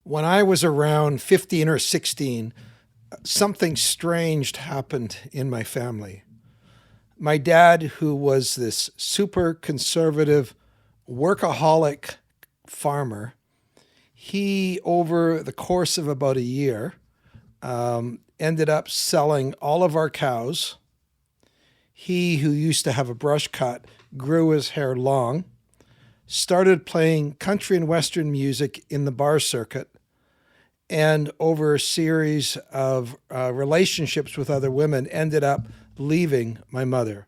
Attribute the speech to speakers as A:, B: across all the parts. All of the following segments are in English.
A: When I was around 15 or 16, something strange happened in my family. My dad, who was this super conservative, workaholic farmer, he, over the course of about a year, ended up selling all of our cows. He, who used to have a brush cut, grew his hair long, started playing country and western music in the bar circuit, and over a series of relationships with other women, ended up leaving my mother.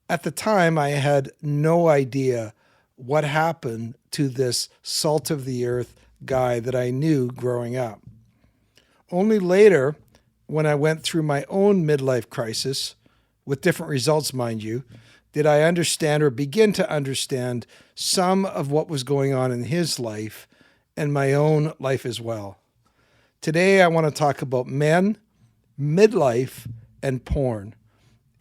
A: At the time, I had no idea what happened to this salt of the earth guy that I knew growing up. Only later, when I went through my own midlife crisis, with different results, mind you, did I understand or begin to understand some of what was going on in his life and my own life as well. Today, I want to talk about men, midlife, and porn,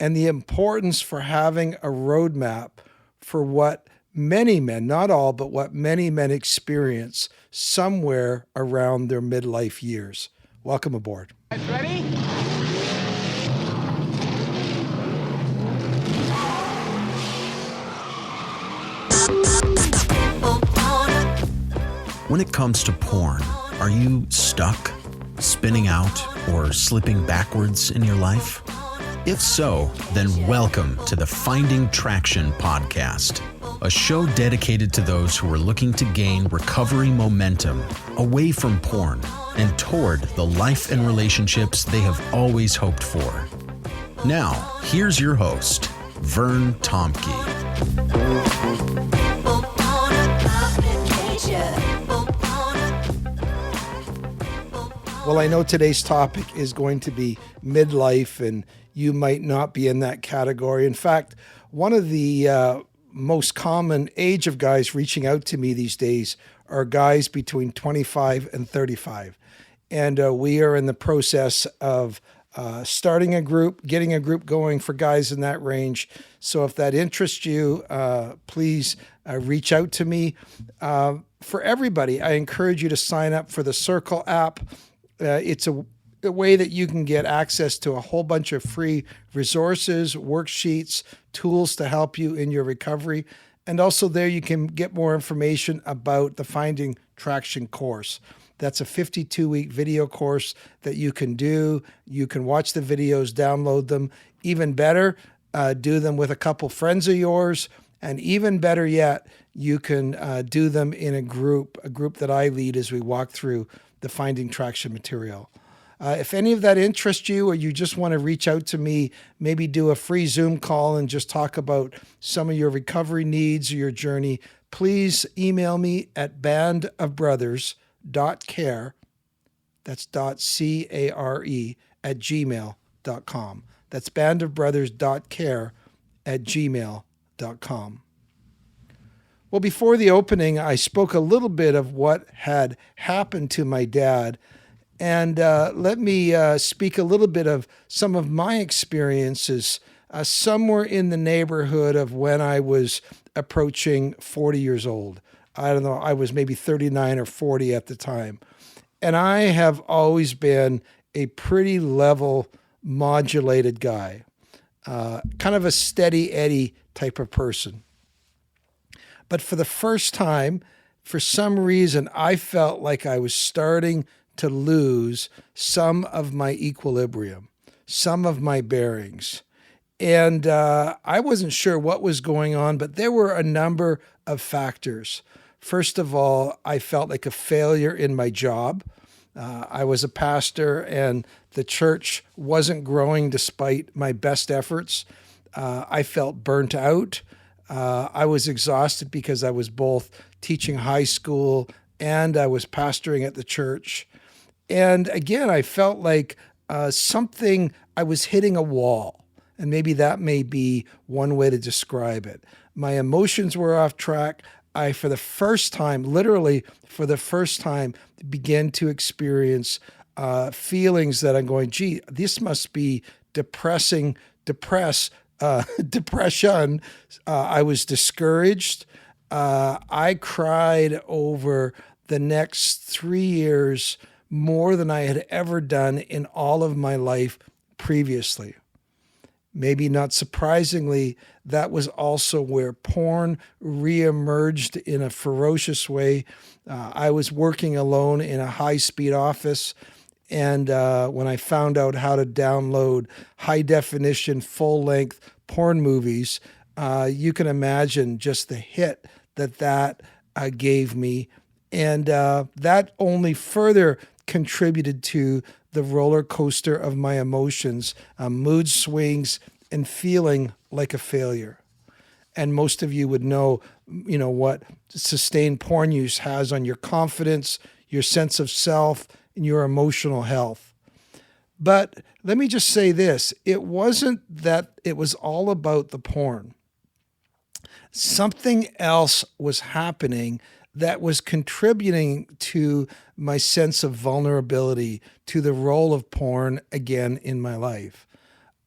A: and the importance for having a roadmap for what many men, not all, but what many men experience somewhere around their midlife years. Welcome aboard.
B: Ready?
C: When it comes to porn, are you stuck, spinning out, or slipping backwards in your life? If so, then welcome to the Finding Traction podcast, a show dedicated to those who are looking to gain recovery momentum away from porn and toward the life and relationships they have always hoped for. Now, here's your host, Vern Tomke.
A: Well, I know today's topic is going to be midlife, and you might not be in that category. In fact, one of the most common age of guys reaching out to me these days are guys between 25 and 35. And we are in the process of starting a group, getting a group going for guys in that range. So if that interests you, please reach out to me. For everybody, I encourage you to sign up for the Circle app. It's a way that you can get access to a whole bunch of free resources, worksheets, tools to help you in your recovery. And also there you can get more information about the Finding Traction course. That's a 52-week video course that you can do. You can watch the videos, download them. Even better, do them with a couple friends of yours. And even better yet, you can do them in a group that I lead as we walk through the Finding Traction material. If any of that interests you, or you just want to reach out to me, maybe do a free Zoom call and just talk about some of your recovery needs or your journey, please email me at bandofbrothers.care. That's .care at gmail.com. That's bandofbrothers.care at gmail.com. Well, before the opening, I spoke a little bit of what had happened to my dad. And let me speak a little bit of some of my experiences somewhere in the neighborhood of when I was approaching 40 years old. I don't know, I was maybe 39 or 40 at the time. And I have always been a pretty level, modulated guy, kind of a steady Eddie type of person. But for the first time, for some reason, I felt like I was starting to lose some of my equilibrium, some of my bearings. And I wasn't sure what was going on, but there were a number of factors. First of all, I felt like a failure in my job. I was a pastor, and the church wasn't growing despite my best efforts. I felt burnt out. I was exhausted because I was both teaching high school and I was pastoring at the church. And again, I felt like I was hitting a wall. And maybe that may be one way to describe it. My emotions were off track. I, for the first time, literally for the first time, began to experience feelings that I'm going, gee, this must be depression. I was discouraged. I cried over the next 3 years more than I had ever done in all of my life previously. Maybe not surprisingly, that was also where porn reemerged in a ferocious way. I was working alone in a high-speed office, and when I found out how to download high-definition, full-length porn movies, you can imagine just the hit that gave me. And that only further contributed to the roller coaster of my emotions, mood swings, and feeling like a failure. And most of you would know, what sustained porn use has on your confidence, your sense of self, and your emotional health. But let me just say this. It wasn't that it was all about the porn. Something else was happening that was contributing to my sense of vulnerability, to the role of porn again in my life.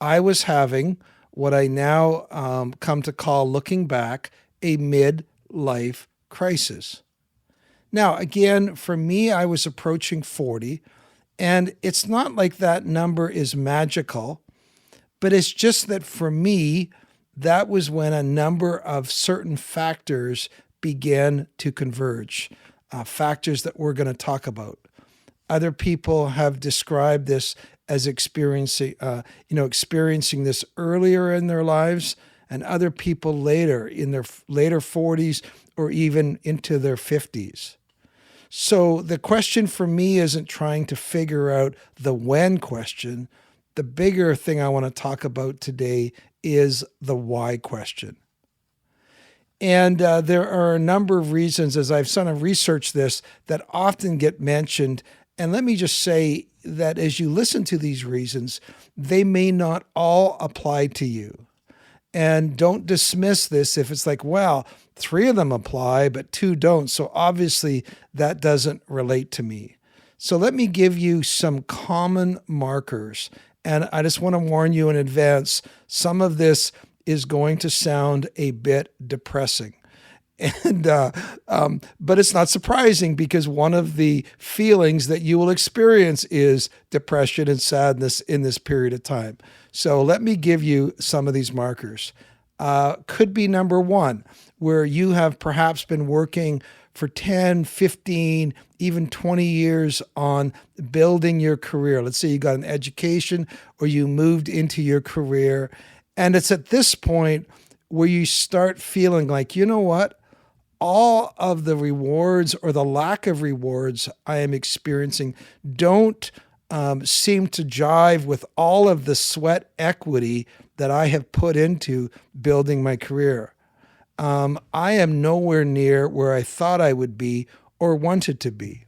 A: I was having what I now come to call, looking back, a midlife crisis. Now, again, for me, I was approaching 40, and it's not like that number is magical, but it's just that for me, that was when a number of certain factors began to converge, factors that we're going to talk about. Other people have described this as experiencing this earlier in their lives, and other people later, in their later 40s or even into their 50s. So the question for me isn't trying to figure out the when question. The bigger thing I want to talk about today is the why question. And there are a number of reasons, as I've sort of researched this, that often get mentioned. And let me just say that as you listen to these reasons, they may not all apply to you. And don't dismiss this if it's like, well, 3 of them apply, but 2 don't. So obviously that doesn't relate to me. So let me give you some common markers. And I just want to warn you in advance, some of this is going to sound a bit depressing. And but it's not surprising, because one of the feelings that you will experience is depression and sadness in this period of time. So let me give you some of these markers. Could be number 1, where you have perhaps been working for 10, 15, even 20 years on building your career. Let's say you got an education or you moved into your career. And it's at this point where you start feeling like, you know what? All of the rewards or the lack of rewards I am experiencing don't seem to jive with all of the sweat equity that I have put into building my career. I am nowhere near where I thought I would be or wanted to be.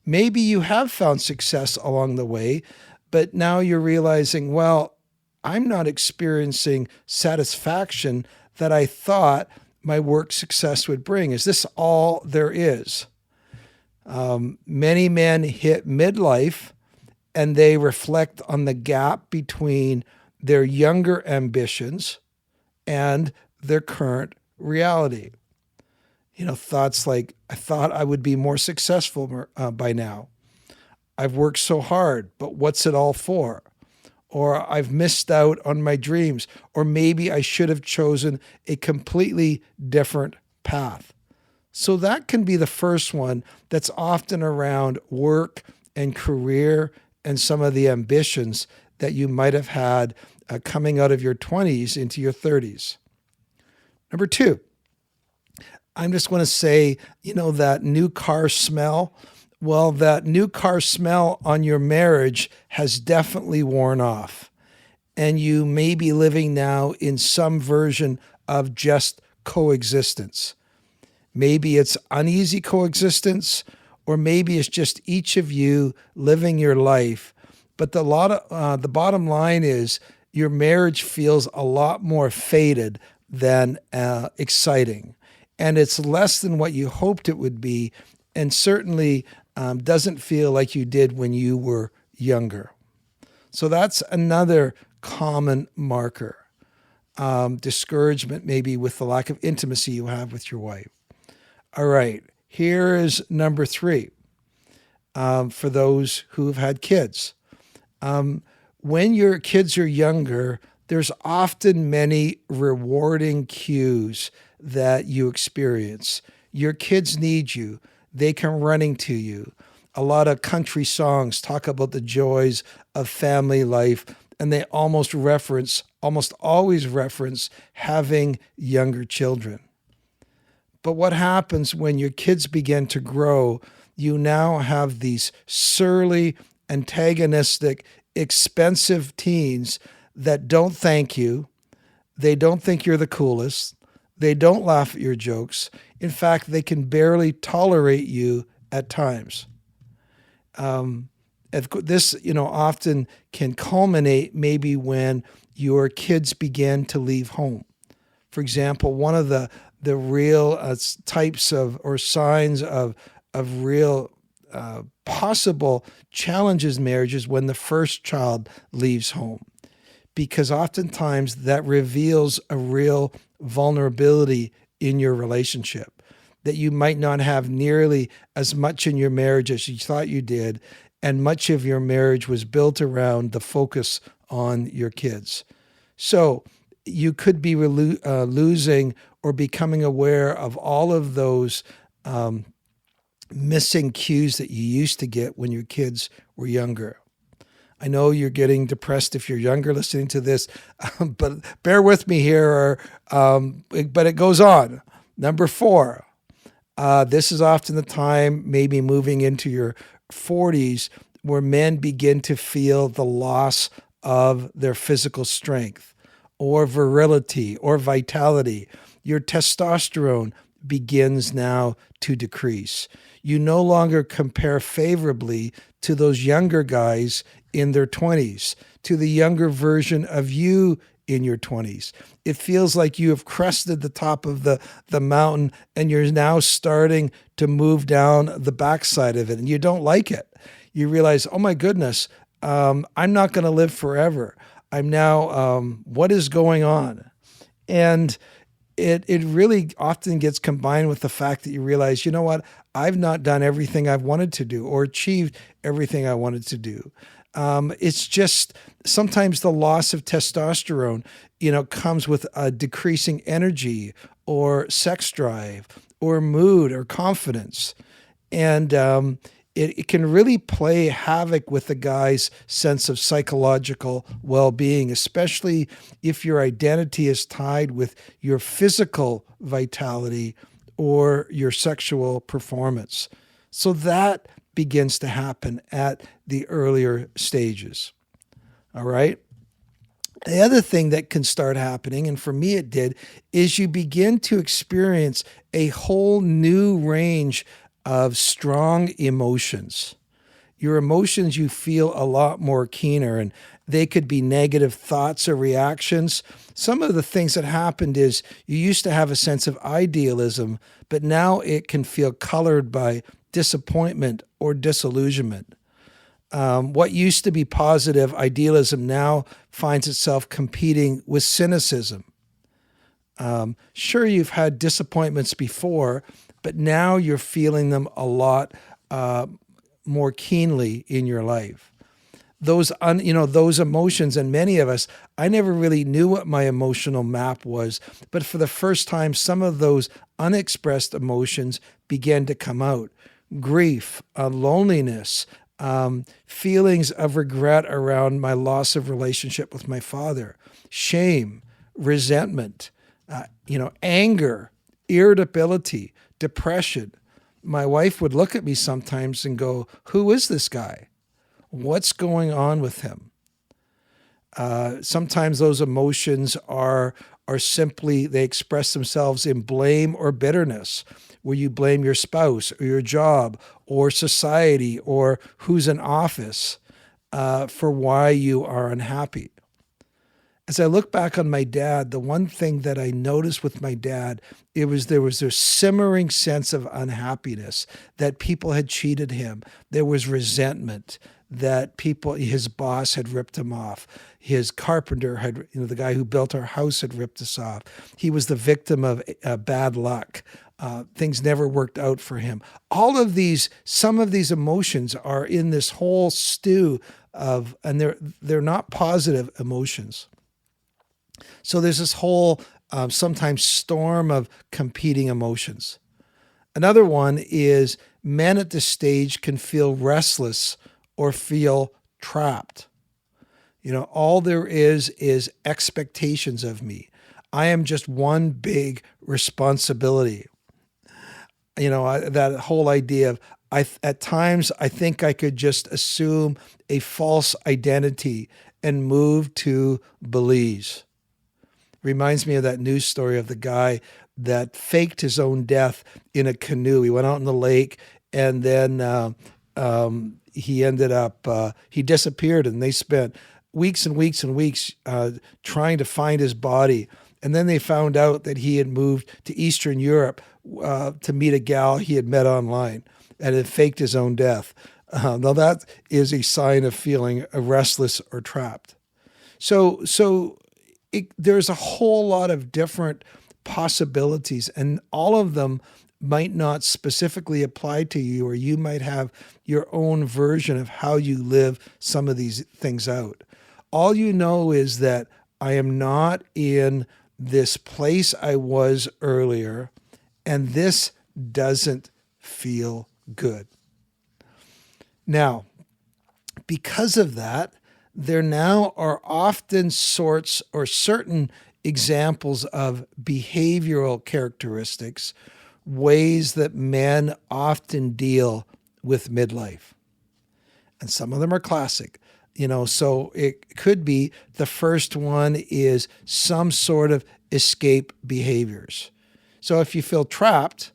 A: Maybe you have found success along the way, but now you're realizing, well, I'm not experiencing satisfaction that I thought my work success would bring. Is this all there is? Many men hit midlife and they reflect on the gap between their younger ambitions and their current reality. Thoughts like, I thought I would be more successful by now. I've worked so hard, but what's it all for? Or I've missed out on my dreams, or maybe I should have chosen a completely different path. So that can be the first one that's often around work and career and some of the ambitions that you might have had coming out of your 20s into your 30s. Number 2, I just want to say, that new car smell. Well, that new car smell on your marriage has definitely worn off. And you may be living now in some version of just coexistence. Maybe it's uneasy coexistence, or maybe it's just each of you living your life. But the bottom line is your marriage feels a lot more faded than exciting. And it's less than what you hoped it would be, and certainly doesn't feel like you did when you were younger. So that's another common marker. Discouragement maybe with the lack of intimacy you have with your wife. All right, Here is number 3 for those who have had kids. When your kids are younger, there's often many rewarding cues that you experience. Your kids need you. They come running to you. A lot of country songs talk about the joys of family life, and they almost always reference having younger children. But what happens when your kids begin to grow, you now have these surly, antagonistic, expensive teens that don't thank you. They don't think you're the coolest. They don't laugh at your jokes. In fact, they can barely tolerate you at times. This, often can culminate maybe when your kids begin to leave home. For example, one of the real types of or signs of real possible challenges in marriage is when the first child leaves home, because oftentimes that reveals a real vulnerability in your relationship, that you might not have nearly as much in your marriage as you thought you did, and much of your marriage was built around the focus on your kids. So you could be losing or becoming aware of all of those missing cues that you used to get when your kids were younger. I know you're getting depressed if you're younger listening to this, but bear with me here. But it goes on. Number 4, this is often the time, maybe moving into your 40s, where men begin to feel the loss of their physical strength or virility or vitality. Your testosterone begins now to decrease. You no longer compare favorably to those younger guys in their 20s, to the younger version of you in your 20s. It feels like you have crested the top of the mountain and you're now starting to move down the backside of it, and you don't like it. You realize, oh my goodness, I'm not going to live forever. I'm now, what is going on? And it really often gets combined with the fact that you realize, you know what, I've not done everything I've wanted to do or achieved everything I wanted to do. It's just sometimes the loss of testosterone, comes with a decreasing energy or sex drive or mood or confidence. And it can really play havoc with the guy's sense of psychological well-being, especially if your identity is tied with your physical vitality or your sexual performance. So that begins to happen at the earlier stages. All right. The other thing that can start happening, and for me it did, is you begin to experience a whole new range of strong emotions. Your emotions, you feel a lot more keener, and they could be negative thoughts or reactions. Some of the things that happened is you used to have a sense of idealism, but now it can feel colored by disappointment or disillusionment. What used to be positive idealism now finds itself competing with cynicism. Sure, you've had disappointments before, but now you're feeling them a lot more keenly in your life. Those emotions, and many of us, I never really knew what my emotional map was, but for the first time, some of those unexpressed emotions began to come out. Grief, loneliness, feelings of regret around my loss of relationship with my father, shame, resentment, anger, irritability, depression. My wife would look at me sometimes and go, "Who is this guy? What's going on with him?" Sometimes those emotions are simply, they express themselves in blame or bitterness, where you blame your spouse or your job or society or who's in office for why you are unhappy. As I look back on my dad, the one thing that I noticed with my dad, there was this simmering sense of unhappiness that people had cheated him. There was resentment that his boss had ripped him off. His carpenter the guy who built our house had ripped us off. He was the victim of bad luck. things never worked out for him. Some of these emotions are in this whole stew and they're not positive emotions. So there's this whole sometimes storm of competing emotions. Another one is men at this stage can feel restless or feel trapped. All there is expectations of me. I am just one big responsibility. That whole idea of at times I think I could just assume a false identity and move to Belize. Reminds me of that news story of the guy that faked his own death in a canoe. He went out in the lake and then he ended up, he disappeared, and they spent weeks and weeks and weeks trying to find his body. And then they found out that he had moved to Eastern Europe to meet a gal he had met online and had faked his own death. Now that is a sign of feeling restless or trapped. So there's a whole lot of different possibilities, and all of them might not specifically apply to you, or you might have your own version of how you live some of these things out. All you know is that I am not in this place I was earlier, and this doesn't feel good. Now, because of that, there now are often sorts or certain examples of behavioral characteristics, ways that men often deal with midlife. And some of them are classic. So it could be the first one is some sort of escape behaviors. So if you feel trapped,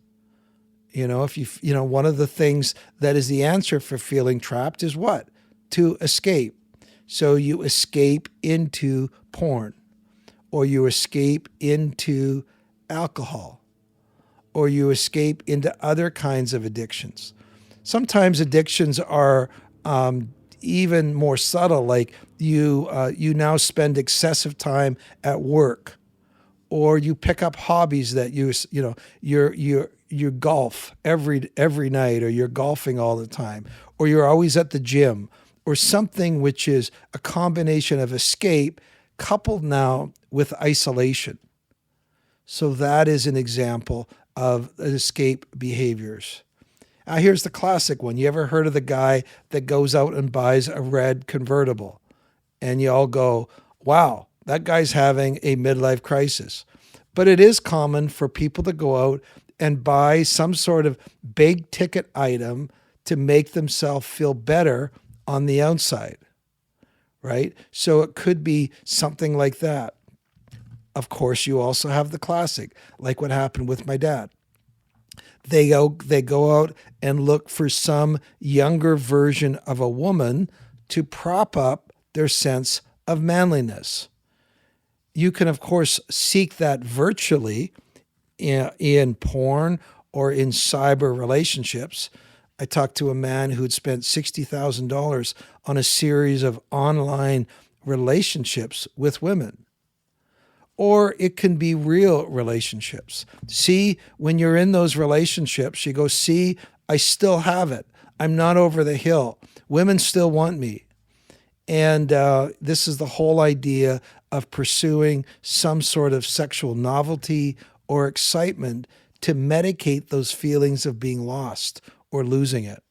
A: one of the things that is the answer for feeling trapped is what? To escape. So you escape into porn, or you escape into alcohol, or you escape into other kinds of addictions. Sometimes addictions are even more subtle, like you now spend excessive time at work, or you pick up hobbies that you golf every night, or you're golfing all the time, or you're always at the gym, or something which is a combination of escape coupled now with isolation. So that is an example of escape behaviors. Now here's the classic one. You ever heard of the guy that goes out and buys a red convertible? And you all go, wow, that guy's having a midlife crisis. But it is common for people to go out and buy some sort of big ticket item to make themselves feel better on the outside, right? So it could be something like that. Of course, you also have the classic, like what happened with my dad. They go out and look for some younger version of a woman to prop up their sense of manliness. You can, of course, seek that virtually in porn or in cyber relationships. I talked to a man who'd spent $60,000 on a series of online relationships with women. Or it can be real relationships. See, when you're in those relationships, you go, see, I still have it. I'm not over the hill. Women still want me. And this is the whole idea of pursuing some sort of sexual novelty or excitement to medicate those feelings of being lost or losing it.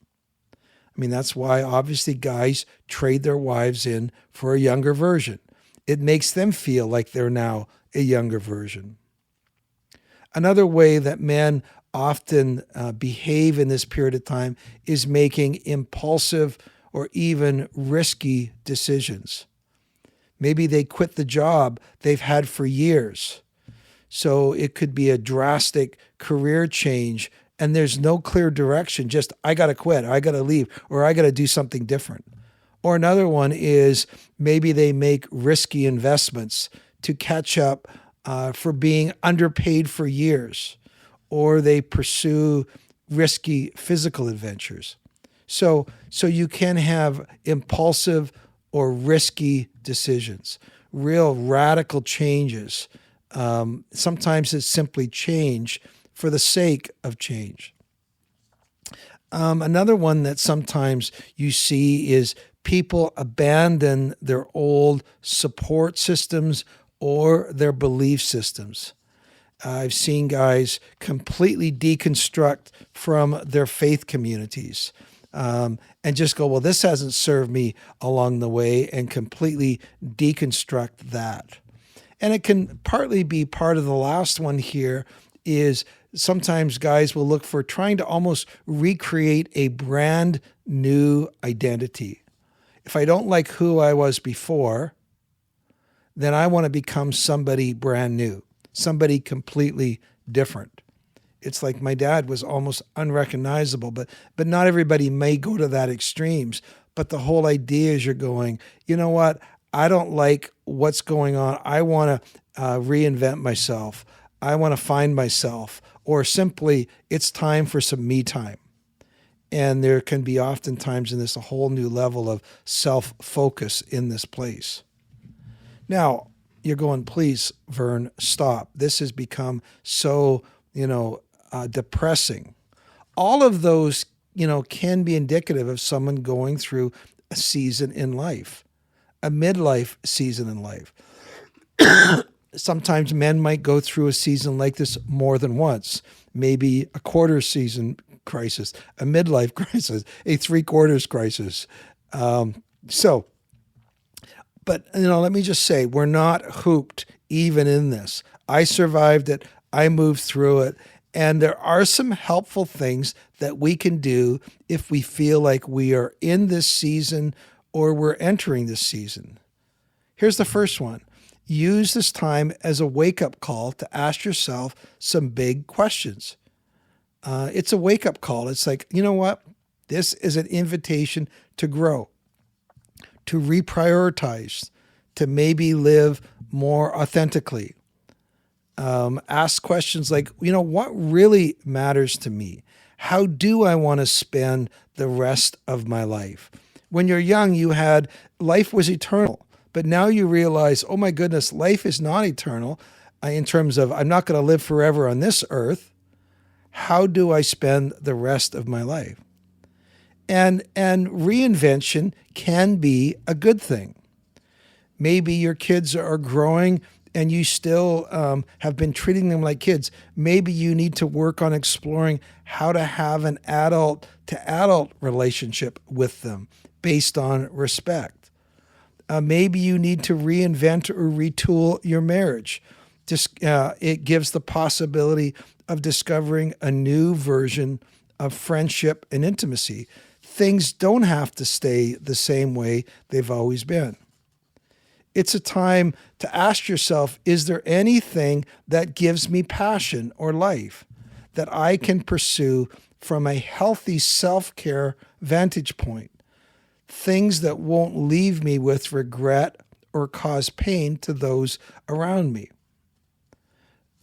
A: I mean, that's why obviously guys trade their wives in for a younger version. It makes them feel like they're now a younger version. Another way that men often behave in this period of time is making impulsive or even risky decisions. Maybe they quit the job they've had for years. So it could be a drastic career change and there's no clear direction, just I got to quit, or I got to leave, or I got to do something different. Or another one is maybe they make risky investments to catch up for being underpaid for years, or they pursue risky physical adventures. So you can have impulsive or risky decisions, real radical changes. Sometimes it's simply change for the sake of change. Another one that sometimes you see is people abandon their old support systems or their belief systems. I've seen guys completely deconstruct from their faith communities and just go, well, this hasn't served me along the way, and completely deconstruct that. And it can partly be part of the last one here is sometimes guys will look for trying to almost recreate a brand new identity. If I don't like who I was before, then I want to become somebody brand new, somebody completely different. It's like my dad was almost unrecognizable, but not everybody may go to that extremes. But the whole idea is you're going, you know what? I don't like what's going on. I want to reinvent myself. I want to find myself, or simply it's time for some me time. And there can be oftentimes in this a whole new level of self-focus in this place. Now, you're going, please, Vern, stop. This has become so, depressing. All of those, can be indicative of someone going through a season in life, a midlife season in life. Sometimes men might go through a season like this more than once, maybe a quarter season crisis, a midlife crisis, a 3/4 crisis. But let me just say, we're not hooped even in this. I survived it. I moved through it. And there are some helpful things that we can do if we feel like we are in this season or we're entering this season. Here's the first one. Use this time as a wake-up call to ask yourself some big questions. It's a wake-up call. It's like, you know what? This is an invitation to grow, to reprioritize, to maybe live more authentically. Ask questions like, what really matters to me? How do I want to spend the rest of my life? When you're young, life was eternal. But now you realize, oh my goodness, life is not eternal in terms of I'm not going to live forever on this earth. How do I spend the rest of my life? And reinvention can be a good thing. Maybe your kids are growing and you still have been treating them like kids. Maybe you need to work on exploring how to have an adult-to-adult relationship with them based on respect. Maybe you need to reinvent or retool your marriage. It gives the possibility of discovering a new version of friendship and intimacy. Things don't have to stay the same way they've always been. It's a time to ask yourself, is there anything that gives me passion or life that I can pursue from a healthy self-care vantage point? Things that won't leave me with regret or cause pain to those around me.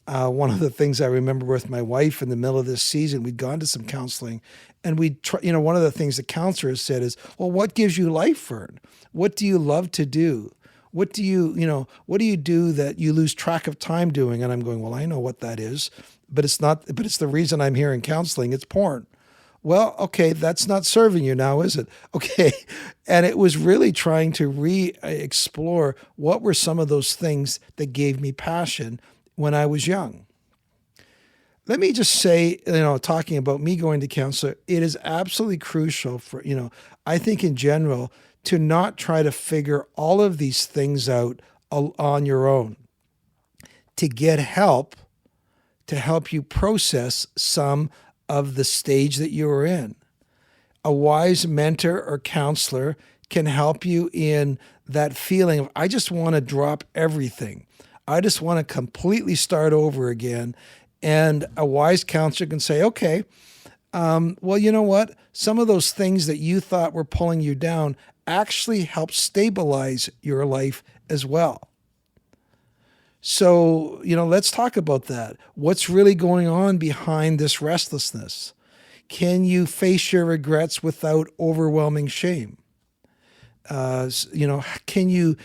A: One of the things I remember with my wife in the middle of this season, we'd gone to some counseling, and one of the things the counselor said is, well, what gives you life, Vern? What do you love to do? What do you do that you lose track of time doing? And I'm going, well, I know what that is, but it's the reason I'm here in counseling. It's porn. Well, okay, that's not serving you now, is it? Okay. And it was really trying to re-explore what were some of those things that gave me passion when I was young. Let me just say, talking about me going to counselor, it is absolutely crucial for, I think in general, to not try to figure all of these things out on your own. To get help, to help you process some of the stage that you are in. A wise mentor or counselor can help you in that feeling of, I just want to drop everything. I just want to completely start over again. And a wise counselor can say, okay, well, you know what? Some of those things that you thought were pulling you down actually help stabilize your life as well. So, let's talk about that. What's really going on behind this restlessness? Can you face your regrets without overwhelming shame? Can you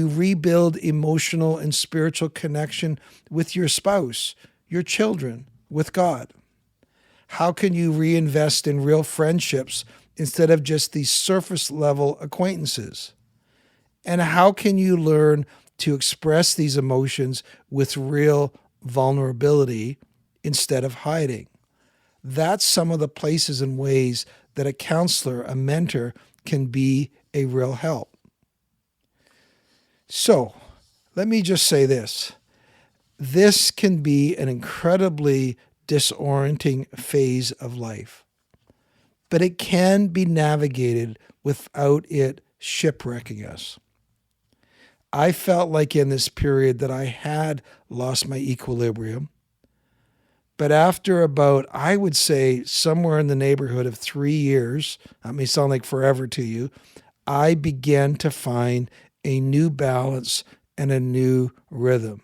A: rebuild emotional and spiritual connection with your spouse, your children, with God? How can you reinvest in real friendships instead of just these surface level acquaintances? And how can you learn to express these emotions with real vulnerability instead of hiding? That's some of the places and ways that a counselor, a mentor, can be a real help. So, let me just say this. This can be an incredibly disorienting phase of life, but it can be navigated without it shipwrecking us. I felt like in this period that I had lost my equilibrium, but after about, I would say, somewhere in the neighborhood of 3 years, that may sound like forever to you, I began to find a new balance and a new rhythm.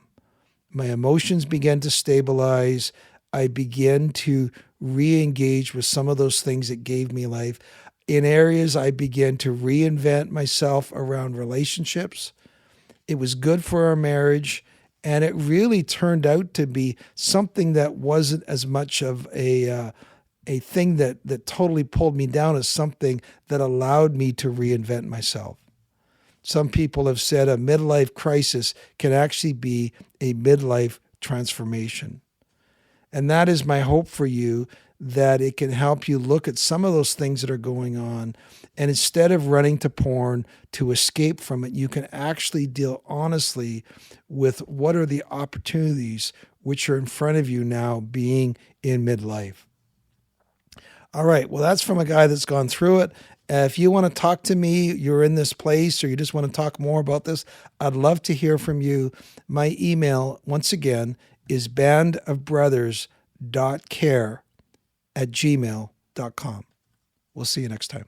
A: My emotions began to stabilize. I began to re-engage with some of those things that gave me life. In areas, I began to reinvent myself around relationships. It was good for our marriage, and it really turned out to be something that wasn't as much of a thing that totally pulled me down as something that allowed me to reinvent myself. Some people have said a midlife crisis can actually be a midlife transformation. And that is my hope for you, that it can help you look at some of those things that are going on. And instead of running to porn to escape from it, you can actually deal honestly with what are the opportunities which are in front of you now being in midlife. All right, well, that's from a guy that's gone through it. If you want to talk to me, you're in this place, or you just want to talk more about this, I'd love to hear from you. My email, once again, is bandofbrothers.care@gmail.com. We'll see you next time.